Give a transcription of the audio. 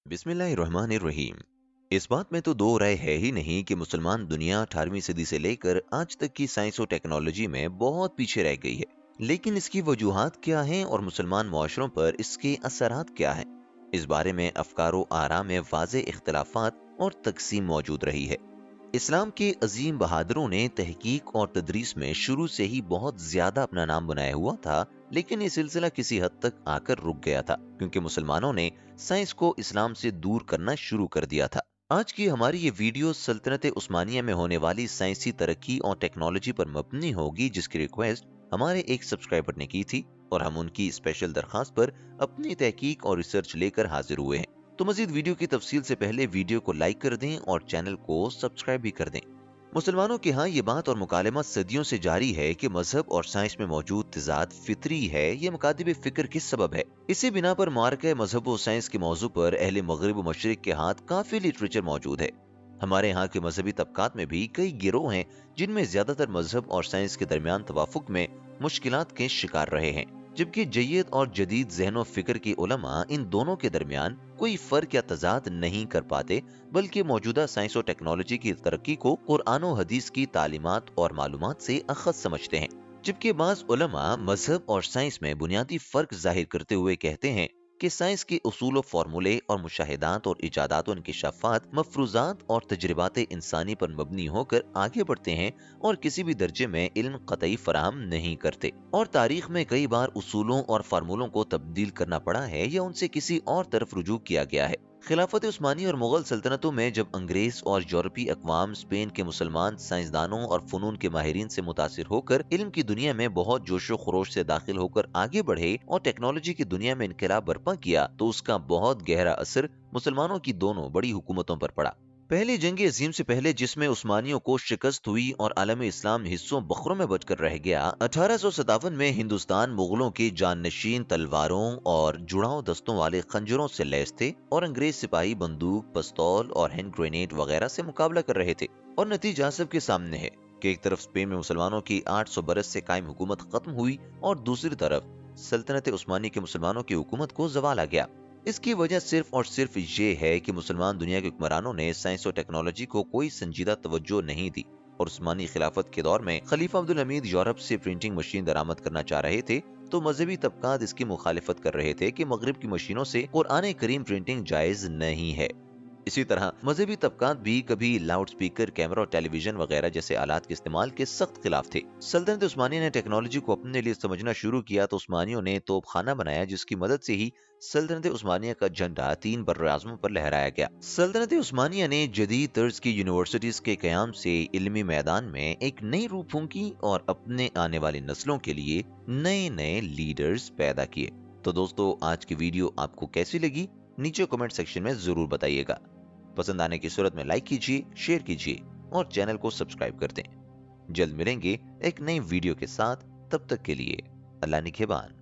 बिस्मिल्लाहिर्रहमानिर्रहीम। इस बात में तो दो राय है ही नहीं कि मुसलमान दुनिया 18वीं सदी से लेकर आज तक की साइंस और टेक्नोलॉजी में बहुत पीछे रह गई है। लेकिन इसकी वजूहात क्या हैं और मुसलमान मुआशरों पर इसके असरात क्या हैं? इस बारे में अफकारो आरा में वाज़े इख्तिलाफात और तकसीम मौजूद रही है। इस्लाम के अजीम बहादुरों ने तहकीक और तदरीस में शुरू से ही बहुत ज्यादा अपना नाम बनाया हुआ था, लेकिन ये सिलसिला किसी हद तक आकर रुक गया था क्योंकि मुसलमानों ने साइंस को इस्लाम से दूर करना शुरू कर दिया था। आज की हमारी ये वीडियो सल्तनत उस्मानिया में होने वाली साइंसी तरक्की और टेक्नोलॉजी पर मबनी होगी, जिसकी रिक्वेस्ट हमारे एक सब्सक्राइबर ने की थी और हम उनकी स्पेशल दरखास्त पर अपनी तहकीक और रिसर्च लेकर हाजिर हुए हैं। तो मजीद वीडियो की तफसील से पहले वीडियो को लाइक कर दें और चैनल को सब्सक्राइब भी कर दें। मुसलमानों के यहाँ ये बात और मुकालमा सदियों से जारी है कि मजहब और साइंस में मौजूद तजाद फितरी है। ये मुकातिब फिक्र किस सबब है? इसी बिना पर मार्का मजहब और साइंस के मौजू पर अहले मगरिब व मशरिक के हाथ काफी लिटरेचर मौजूद है। हमारे यहाँ के मजहबी तबकात में भी कई गिरोह हैं जिनमें ज्यादातर मजहब और साइंस के दरमियान तवाफुक में मुश्किलात के शिकार रहे हैं, जबकि जय्यद और जदीद ज़हन फिक्र के उलमा इन दोनों के दरमियान कोई फर्क या तजाद नहीं कर पाते, बल्कि मौजूदा साइंस और टेक्नोलॉजी की तरक्की को कुरान और हदीस की तालीमात और मालूमात से अखज़ समझते हैं। जबकि बाज़ उलमा मजहब और साइंस में बुनियादी फर्क जाहिर करते हुए कहते हैं कि साइंस के उसूल व फार्मूले और मुशाहिदात और इजादात और इंकिशाफात मफरूजात और तजर्बात इंसानी पर मबनी होकर आगे बढ़ते हैं और किसी भी दर्जे में इल्म कतई फराहम नहीं करते, और तारीख में कई बार उसूलों और फार्मूलों को तब्दील करना पड़ा है या उनसे किसी और तरफ रुजू किया गया है। खिलाफत उस्मानी और मुगल सल्तनतों में जब अंग्रेज और यूरोपीय अक़वाम स्पेन के मुसलमान साइंसदानों और फनून के माहिरीन से मुतासिर होकर इल्म की दुनिया में बहुत जोशो खरोश से दाखिल होकर आगे बढ़े और टेक्नोलॉजी की दुनिया में इनकलाब बर्पा किया, तो उसका बहुत गहरा असर मुसलमानों की दोनों बड़ी हुकूमतों पर पड़ा। पहली जंग अजीम से पहले, जिसमें उस्मानियों को शिकस्त हुई और आलम इस्लाम हिस्सों बखरों में बचकर रह गया, 1857 में हिंदुस्तान मुगलों की जाननशीन तलवारों और जुड़ाव दस्तों वाले खंजरों से लैस थे और अंग्रेज सिपाही बंदूक, पिस्तौल और हैंड ग्रेनेड वगैरह से मुकाबला कर रहे थे। और नतीजा सबके सामने है कि एक तरफ स्पेन में मुसलमानों की 800 बरस से कायम हुकूमत खत्म हुई और दूसरी तरफ सल्तनत उस्मानी के मुसलमानों की हुकूमत को जवाल आ गया। इसकी वजह सिर्फ और सिर्फ ये है कि मुसलमान दुनिया के हुक्मरानों ने साइंस और टेक्नोलॉजी को कोई संजीदा तवज्जो नहीं दी, और उस्मानी खिलाफत के दौर में खलीफा अब्दुल हमीद यूरोप से प्रिंटिंग मशीन दरामद करना चाह रहे थे, तो मजहबी तबकात इसकी मुखालिफत कर रहे थे कि मगरिब की मशीनों से कुरान करीम प्रिंटिंग जायज नहीं है। इसी तरह मजहबी तबकात भी कभी लाउड स्पीकर, कैमरा और टेलीविजन वगैरह जैसे आलात के इस्तेमाल के सख्त खिलाफ थे। सल्तनत उस्मानिया ने टेक्नोलॉजी को अपने लिए समझना शुरू किया तो उस्मानियों ने तोपखाना बनाया, जिसकी मदद से ही सल्तनत उस्मानिया का झंडा 3 बर्र-ए-आज़मों पर लहराया गया। सल्तनत उस्मानिया ने जदीद तर्ज की यूनिवर्सिटीज के कयाम से इल्मी मैदान में एक नई रूह फूंकी और अपने आने वाली नस्लों के लिए नए नए लीडर्स पैदा किए। तो दोस्तों, आज की वीडियो आपको कैसी लगी नीचे कमेंट सेक्शन में जरूर बताइएगा। पसंद आने की सूरत में लाइक कीजिए, शेयर कीजिए और चैनल को सब्सक्राइब कर दें। जल्द मिलेंगे एक नई वीडियो के साथ, तब तक के लिए अल्लाह निगहबान।